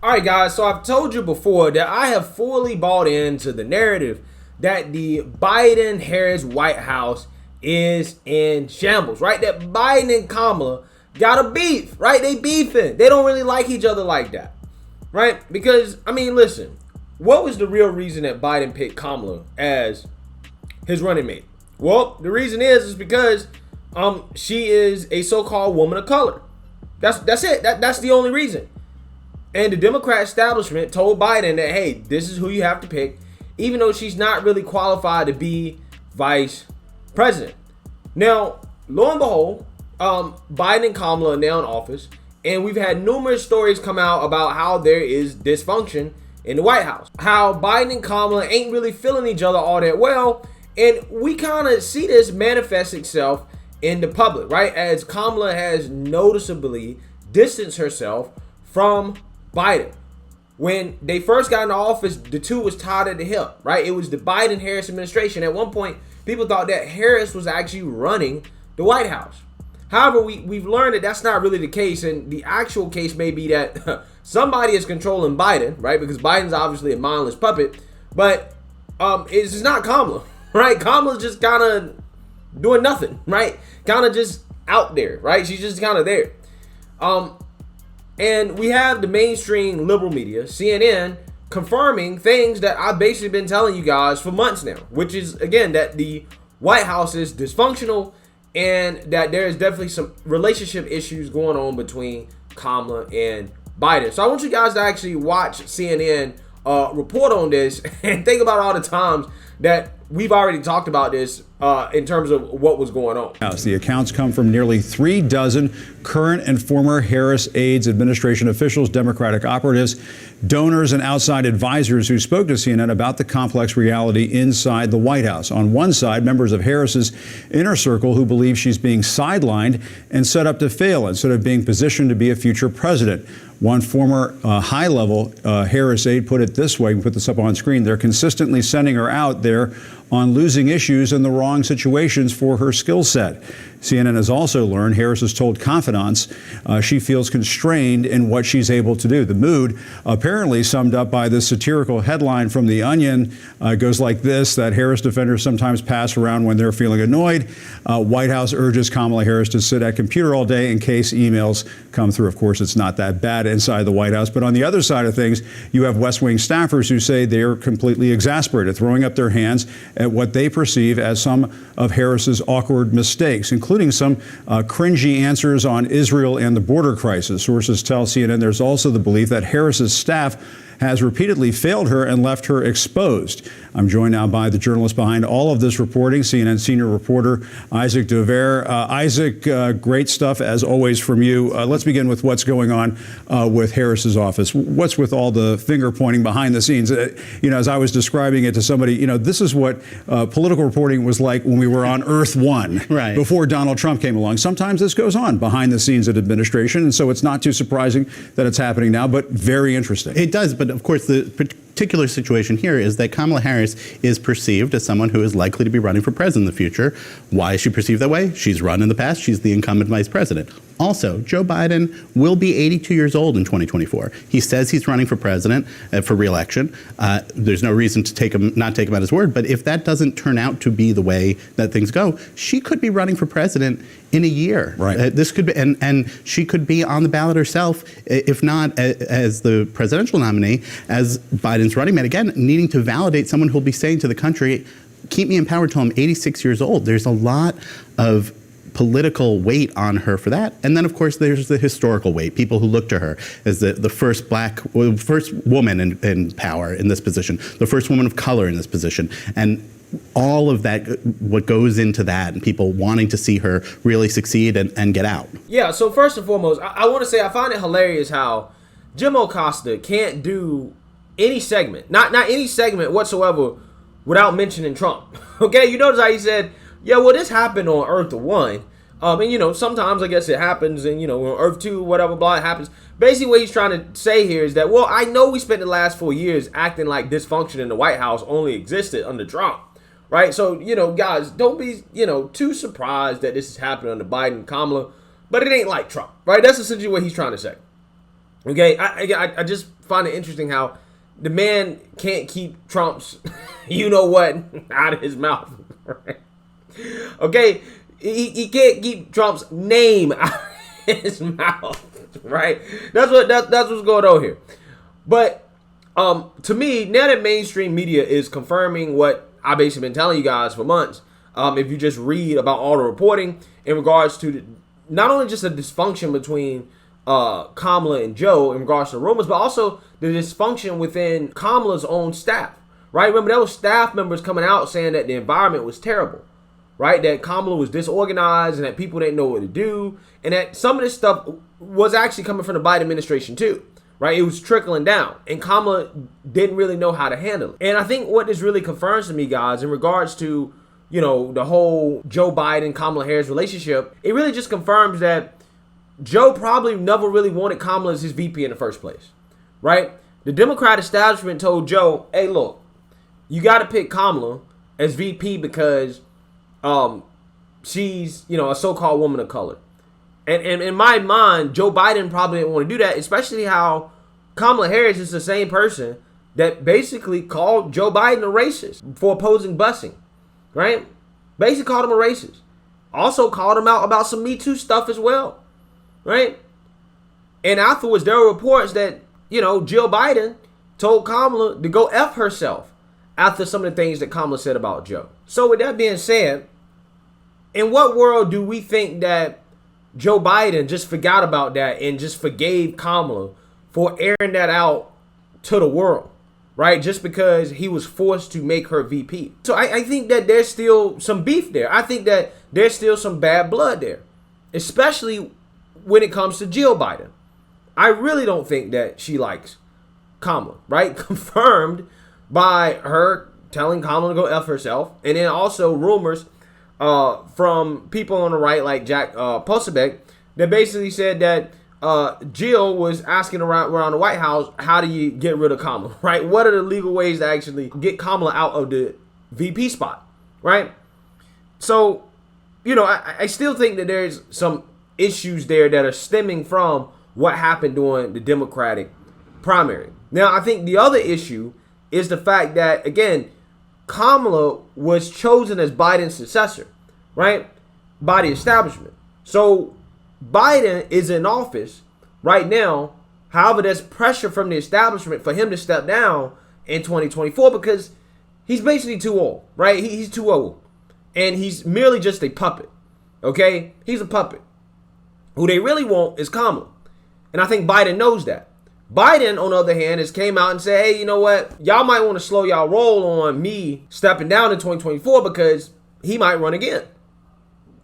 All right, guys, so I've told you before that I have fully bought into the narrative that the Biden-Harris White House is in shambles, right? That Biden and Kamala got a beef, right? They beefing. They don't really like each other like that, right? Because, I mean, listen, what was the real reason that Biden picked Kamala as his running mate? Well, the reason is because she is a so-called woman of color. That's it. That's the only reason. And the Democrat establishment told Biden that, hey, this is who you have to pick, even though she's not really qualified to be vice president. Now, lo and behold, Biden and Kamala are now in office, and we've had numerous stories come out about how there is dysfunction in the White House. How Biden and Kamala ain't really feeling each other all that well, and we kind of see this manifest itself in the public, right? As Kamala has noticeably distanced herself from Biden. When they first got into office, the two was tied at the hip, right? It was the Biden-Harris administration. At one point, people thought that Harris was actually running the White House. However, we've learned that that's not really the case, and the actual case may be that somebody is controlling Biden, right? Because Biden's obviously a mindless puppet, but it's not Kamala, right? Kamala's just kind of doing nothing, right? Kind of just out there, right? She's just kind of there. And we have the mainstream liberal media, CNN, confirming things that I've basically been telling you guys for months now, which is, again, that the White House is dysfunctional and that there is definitely some relationship issues going on between Kamala and Biden. So I want you guys to actually watch CNN report on this and think about all the times that we've already talked about this in terms of what was going on. The accounts come from nearly 3 dozen current and former Harris aides, administration officials, Democratic operatives, donors, and outside advisors who spoke to CNN about the complex reality inside the White House. On one side, members of Harris's inner circle who believe she's being sidelined and set up to fail instead of being positioned to be a future president. One former high-level Harris aide put it this way, we put this up on screen, they're consistently sending her out there on losing issues in the wrong situations for her skill set. CNN has also learned Harris has told confidants she feels constrained in what she's able to do. The mood, apparently summed up by this satirical headline from The Onion, goes like this, that Harris defenders sometimes pass around when they're feeling annoyed. White House urges Kamala Harris to sit at computer all day in case emails come through. Of course, it's not that bad inside the White House. But on the other side of things, you have West Wing staffers who say they're completely exasperated, throwing up their hands at what they perceive as some of Harris's awkward mistakes, including some cringy answers on Israel and the border crisis. Sources tell CNN there's also the belief that Harris's staff has repeatedly failed her and left her exposed. I'm joined now by the journalist behind all of this reporting, CNN senior reporter Isaac Dovere. Isaac, great stuff as always from you. Let's begin with what's going on with Harris's office. What's with all the finger pointing behind the scenes? As I was describing it to somebody, this is what political reporting was like when we were on Earth One, right, before Donald Trump came along. Sometimes this goes on behind the scenes at administration, and so it's not too surprising that it's happening now, but very interesting. It does, but of course the particular situation here is that Kamala Harris is perceived as someone who is likely to be running for president in the future. Why is she perceived that way? She's run in the past. She's the incumbent vice president. Also, Joe Biden will be 82 years old in 2024. He says he's running for president, for re-election. There's no reason to not take him at his word. But if that doesn't turn out to be the way that things go, she could be running for president in a year. Right. This could be, and she could be on the ballot herself, if not as the presidential nominee, as Biden's running mate. Again, needing to validate someone who'll be saying to the country, keep me in power till I'm 86 years old. There's a lot of political weight on her for that. And then, of course, there's the historical weight. People who look to her as the first first woman in power in this position, the first woman of color in this position. And all of that, what goes into that, and people wanting to see her really succeed and get out. Yeah, so first and foremost, I want to say I find it hilarious how Jim Acosta can't do any segment, not any segment whatsoever, without mentioning Trump. Okay, you notice how he said, yeah, well, this happened on Earth 1. And, sometimes I guess it happens, and, on Earth 2, whatever, blah, it happens. Basically, what he's trying to say here is that, well, I know we spent the last 4 years acting like dysfunction in the White House only existed under Trump, right? So, guys, don't be, too surprised that this is happening under Biden and Kamala, but it ain't like Trump, right? That's essentially what he's trying to say, Okay, I just find it interesting how the man can't keep Trump's you know what out of his mouth. Right? Okay, he can't keep Trump's name out of his mouth. Right? That's what's going on here. But to me, now that mainstream media is confirming what I've basically been telling you guys for months, if you just read about all the reporting in regards to not only just the dysfunction between Kamala and Joe in regards to rumors, but also the dysfunction within Kamala's own staff, right? Remember, there was staff members coming out saying that the environment was terrible, right? That Kamala was disorganized and that people didn't know what to do, and that some of this stuff was actually coming from the Biden administration too, right? It was trickling down, and Kamala didn't really know how to handle it. And I think what this really confirms to me, guys, in regards to, you know, the whole Joe Biden, Kamala Harris relationship, it really just confirms that Joe probably never really wanted Kamala as his VP in the first place, right? The Democrat establishment told Joe, hey, look, you got to pick Kamala as VP because she's, you know, a so-called woman of color. And in my mind, Joe Biden probably didn't want to do that, especially how Kamala Harris is the same person that basically called Joe Biden a racist for opposing busing, right? Basically called him a racist. Also called him out about some Me Too stuff as well, right? And afterwards, there were reports that, you know, Jill Biden told Kamala to go F herself after some of the things that Kamala said about Joe. So with that being said, in what world do we think that Joe Biden just forgot about that and just forgave Kamala for airing that out to the world, right? Just because he was forced to make her VP. So I think that there's still some beef there. I think that there's still some bad blood there, especially when it comes to Jill Biden. I really don't think that she likes Kamala, right? Confirmed by her telling Kamala to go F herself. And then also rumors from people on the right, like Jack Posobiec, that basically said that Jill was asking around the White House, how do you get rid of Kamala, right? What are the legal ways to actually get Kamala out of the VP spot, right? So, you know, I still think that there's some issues there that are stemming from what happened during the Democratic primary. Now, I think the other issue is the fact that, again, Kamala was chosen as Biden's successor, right, by the establishment. So Biden is in office right now. However, there's pressure from the establishment for him to step down in 2024 because he's basically too old, right? He's too old. And he's merely just a puppet, okay? He's a puppet. Who they really want is Kamala. And I think Biden knows that. Biden, on the other hand, has came out and said, hey, you know what? Y'all might want to slow y'all roll on me stepping down in 2024 because he might run again.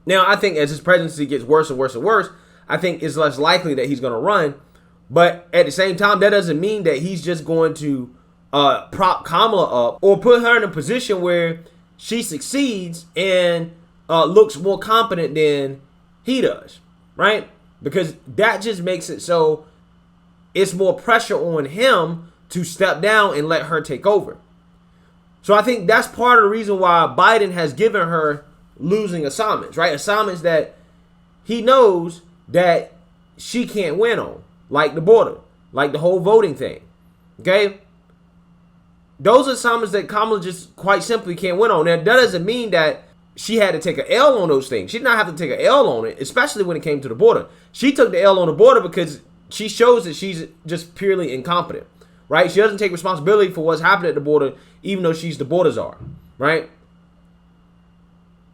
Now, I think as his presidency gets worse and worse and worse, I think it's less likely that he's going to run. But at the same time, that doesn't mean that he's just going to prop Kamala up or put her in a position where she succeeds and looks more competent than he does, right? Because that just makes it so it's more pressure on him to step down and let her take over. So I think that's part of the reason why Biden has given her losing assignments, right? Assignments that he knows that she can't win on, like the border, like the whole voting thing, okay? Those are assignments that Kamala just quite simply can't win on. Now, that doesn't mean that she had to take an L on those things. She did not have to take an L on it, especially when it came to the border. She took the L on the border because she shows that she's just purely incompetent, right? She doesn't take responsibility for what's happening at the border, even though she's the border czar, right?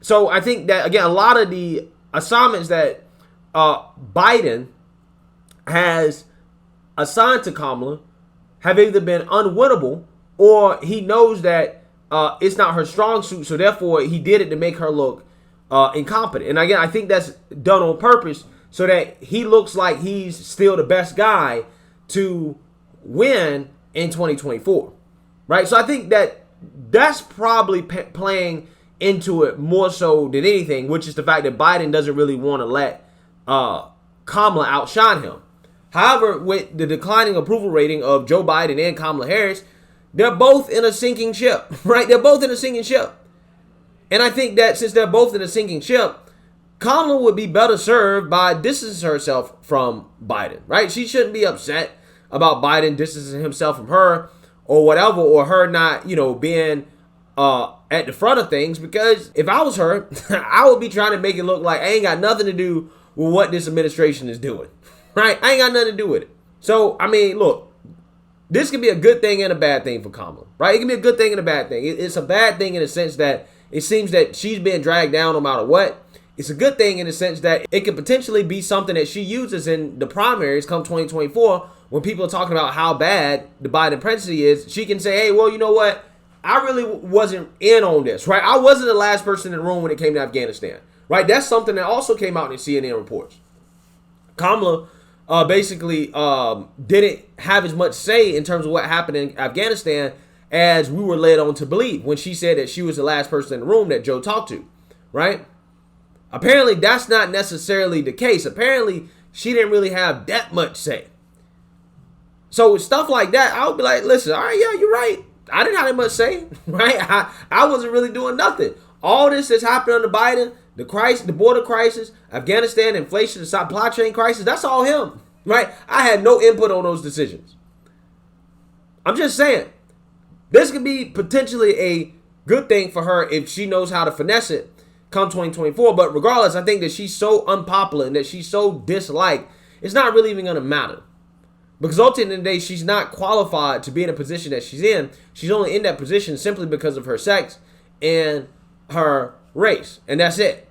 So I think that, again, a lot of the assignments that Biden has assigned to Kamala have either been unwinnable or he knows that it's not her strong suit, so therefore he did it to make her look incompetent. And again, I think that's done on purpose so that he looks like he's still the best guy to win in 2024, right? So I think that that's probably playing into it more so than anything, which is the fact that Biden doesn't really want to let Kamala outshine him. However, with the declining approval rating of Joe Biden and Kamala Harris, they're both in a sinking ship, right? They're both in a sinking ship. And I think that since they're both in a sinking ship, Kamala would be better served by distancing herself from Biden, right? She shouldn't be upset about Biden distancing himself from her or whatever, or her not, being at the front of things, because if I was her, I would be trying to make it look like I ain't got nothing to do with what this administration is doing, right? I ain't got nothing to do with it. So, I mean, look, this can be a good thing and a bad thing for Kamala, right? It can be a good thing and a bad thing. It's a bad thing in the sense that it seems that she's being dragged down no matter what. It's a good thing in the sense that it could potentially be something that she uses in the primaries come 2024 when people are talking about how bad the Biden presidency is. She can say, hey, well, you know what? I really wasn't in on this, right? I wasn't the last person in the room when it came to Afghanistan, right? That's something that also came out in CNN reports. Kamala basically didn't have as much say in terms of what happened in Afghanistan as we were led on to believe when she said that she was the last person in the room that Joe talked to, right? Apparently, that's not necessarily the case. Apparently, she didn't really have that much say. So with stuff like that, I would be like, listen, all right, yeah, you're right. I didn't have that much say, right? I wasn't really doing nothing. All this that's happened under Biden, the crisis, the border crisis, Afghanistan, inflation, the supply chain crisis, that's all him, right? I had no input on those decisions. I'm just saying, this could be potentially a good thing for her if she knows how to finesse it come 2024. But regardless, I think that she's so unpopular and that she's so disliked, it's not really even going to matter. Because ultimately, in the day, she's not qualified to be in a position that she's in. She's only in that position simply because of her sex and her race. And that's it.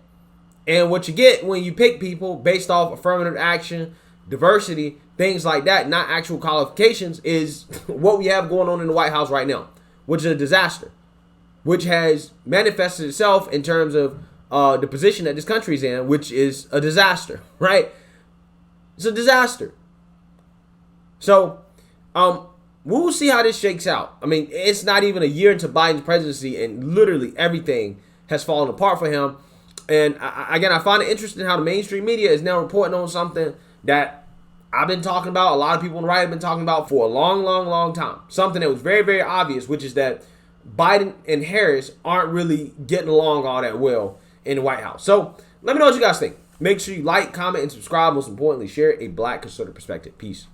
And what you get when you pick people based off affirmative action, diversity, things like that, not actual qualifications, is what we have going on in the White House right now, which is a disaster, which has manifested itself in terms of the position that this country's in, which is a disaster, right? It's a disaster. So, we'll see how this shakes out. I mean, it's not even a year into Biden's presidency, and literally everything has fallen apart for him. And again, I find it interesting how the mainstream media is now reporting on something that I've been talking about, a lot of people on the right have been talking about for a long time. Something that was very, very obvious, which is that Biden and Harris aren't really getting along all that well in the White House. So, let me know what you guys think. Make sure you like, comment, and subscribe. Most importantly, share a Black conservative perspective. Peace.